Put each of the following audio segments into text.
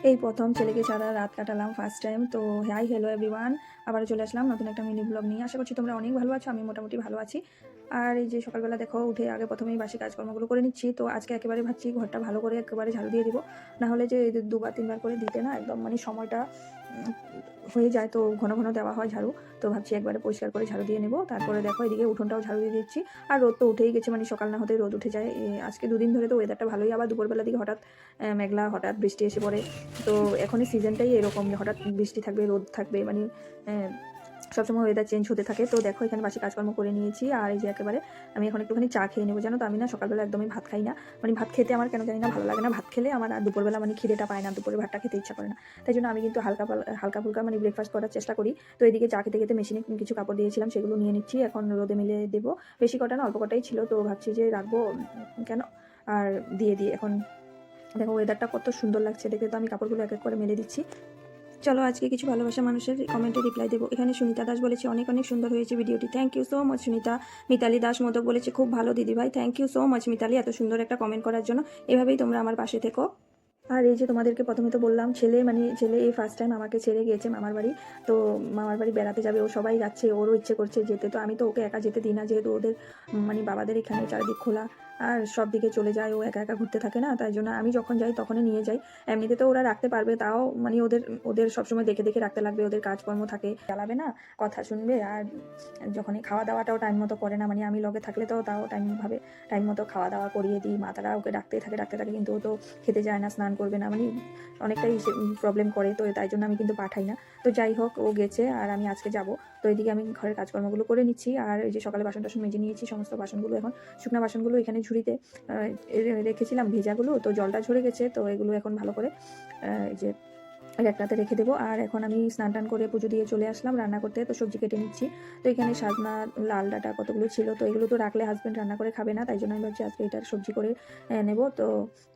এই প্রথম ছেলেকে ছাড়া রাত কাটালাম ফার্স্ট টাইম। তো হাই হ্যালো এভরিওয়ান, আবারও চলে আসলাম নতুন একটা মিনি ব্লগ নিয়ে। আশা করছি তোমরা অনেক ভালো আছো, আমি মোটামুটি ভালো আছি। আর এই যে সকালবেলা দেখো উঠে আগে প্রথমেই বাসি কাজকর্মগুলো করে নিচ্ছি। তো আজকে একেবারে ভাবছি ঘরটা ভালো করে একেবারে ঝাড়ু দিয়ে দিব, না হলে যে দুবার তিনবার করে দিতে না একদম মানে সময়টা হয়ে যায়, তো ঘন ঘন দেওয়া হয় ঝাড়ু। তো ভাবছি একবারে পরিষ্কার করে ঝাড়ু দিয়ে নেবো। তারপরে দেখো এদিকে উঠোনটাও ঝাড়ু দিয়ে দিচ্ছি। আর রোদ তো উঠেই গেছে, মানে সকাল না হতেই রোদ উঠে যায়। আজকে দুদিন ধরে তো ওয়েদারটা ভালোই, আবার দুপুরবেলা দিকে হঠাৎ মেঘলা, হঠাৎ বৃষ্টি এসে পড়ে। তো এখনই সিজনটাই এরকম যে হঠাৎ বৃষ্টি থাকবে, রোদ থাকবে, মানে সবসময় ওয়েদার চেঞ্জ হতে থাকে। তো দেখো এখানে বাসি কাজকর্ম করে নিয়েছি। আর এই যে একেবারে আমি এখন একটুখানি চা খেয়ে নেবো। জানো তো আমি না সকালবেলা একদমই ভাত খাই না, মানে ভাত খেতে আমার কেন জানি না ভালো লাগে না। ভাত খেলে আমার আর দুপুরবেলা মানে খিদেটা পায় না, দুপুরে ভাতটা খেতে ইচ্ছা করে না। তাই জন্য আমি কিন্তু হালকা ফুলকা মানে ব্রেকফাস্ট করার চেষ্টা করি। তো এদিকে চা খেতে খেতে মেশিনে কিছু কাপড় দিয়েছিলাম, সেগুলো নিয়ে নিচ্ছি, এখন রোদে মিলে দেবো। বেশি কটা না, অল্প কটাই ছিল, তো ভাবছি যে রাখবো কেন, আর দিয়ে দিই এখন। দেখো ওয়েদারটা কত সুন্দর লাগছে দেখে, তো আমি কাপড়গুলো এক এক করে মেলে দিচ্ছি। চলো আজকে কিছু ভালোবাসা মানুষের কমেন্টে রিপ্লাই দেবো। এখানে সুনিতা দাস বলেছে অনেক অনেক সুন্দর হয়েছে ভিডিওটি, thank you so much Sunita. Mitali Das Modak বলেছে খুব ভালো দিদিভাই, thank you so much Mitali এত সুন্দর একটা কমেন্ট করার জন্য। এভাবেই তোমরা আমার পাশে থেকো। আর এই যে তোমাদেরকে প্রথমে তো বললাম, ছেলে এই ফার্স্ট টাইম আমাকে ছেড়ে গিয়েছে মামার বাড়ি। তো মামার বাড়ি বেড়াতে যাবে, ও সবাই যাচ্ছে, ওরও ইচ্ছে করছে যেতে। তো আমি তো ওকে একা যেতে দিই না, যেহেতু ওদের মানে বাবাদের এখানে চারিদিক খোলা আর সব দিকে চলে যায়, ও একা একা ঘুরতে থাকে না। তাই জন্য আমি যখন যাই তখনই নিয়ে যাই। এমনিতে তো ওরা রাখতে পারবে, তাও মানে ওদের ওদের সবসময় দেখে দেখে রাখতে লাগবে, ওদের কাজকর্ম থাকে, চালাবে না, কথা শুনবে। আর যখনই খাওয়া দাওয়াটাও টাইম মতো করে না, মানে আমি লগে থাকলে তো তাও টাইম মতো খাওয়া দাওয়া করিয়ে দিই। মা তারা ওকে ডাকতে থাকে, কিন্তু ও তো খেতে যায় না, স্নান করবে না, মানে অনেকটাই প্রবলেম করে। তো তাই জন্য আমি কিন্তু পাঠাই না। তো যাই হোক, ও গেছে আর আমি আজকে যাব। তো এদিকে আমি ঘরের কাজকর্মগুলো করে নিচ্ছি। আর এই যে সকালে বাসন টাসন মেজে নিয়েছি, সমস্ত বাসনগুলো এখন শুকনা বাসনগুলো এখানে ঝুড়িতে রেখেছিলাম, ভেজাগুলো তো জলটা ঝরে গেছে। তো এগুলো এখন ভালো করে এই যে একটাতে রেখে দেবো। আর এখন আমি স্নান টান করে পুজো দিয়ে চলে আসলাম রান্না করতে। তো সবজি কেটে নিচ্ছি। তো এখানে সাজনা, লাল ডাঁটা কতগুলো ছিল, তো এগুলো তো রাখলে হাজব্যান্ড রান্না করে খাবে না, তাই জন্য আমি ভাবছি আজকে এটার সবজি করে নেবো। তো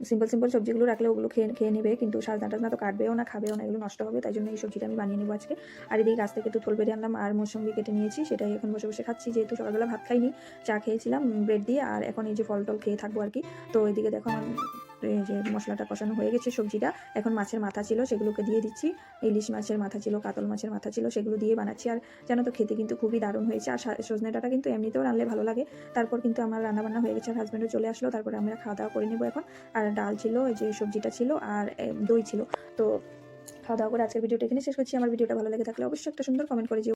সিম্পল সবজিগুলো রাখলে ওগুলো খেয়ে নেবে, কিন্তু সাজনা টাজনা তো কাটবেও না, খাবেও না, এগুলো নষ্ট হবে। তাই জন্য এই সবজিটা আমি বানিয়ে নেবো আজকে। আর এদিকে গাছ থেকে তো থল বেরিয়ে আনলাম আর মৌসুম্বি কেটে নিয়েছি, সেটাই এখন বসে বসে খাচ্ছি। যেহেতু সকালবেলা ভাত খাইনি, চা খেয়েছিলাম ব্রেড দিয়ে, আর এখন এই যে ফল টল খেয়ে থাকবো আর কি। তো এদিকে দেখো আমার এই যে মশলাটা কষানো হয়ে গেছে, সবজিটা এখন মাছের মাথা ছিল সেগুলোকে দিয়ে দিচ্ছি। ইলিশ মাছের মাথা ছিল, কাতল মাছের মাথা ছিল, সেগুলো দিয়ে বানাচ্ছি। আর জানো তো খেতে কিন্তু খুবই দারুণ হয়েছে। আর সজনে ডাঁটা কিন্তু এমনিতেও রান্নলে ভালো লাগে। তারপর কিন্তু আমার রান্নাবান্না হয়ে গেছে, আর হাজব্যান্ডও চলে আসলো, তারপরে আমরা খাওয়া দাওয়া করে নেবো এখন। আর ডাল ছিল, এই যে সবজিটা ছিল, আর দই ছিল। তো খাওয়া দাওয়া করে আজকের ভিডিওটা এখানে শেষ করছি। আমার ভিডিওটা ভালো লেগে থাকলে অবশ্যই একটা সুন্দর কমেন্ট করে যেও।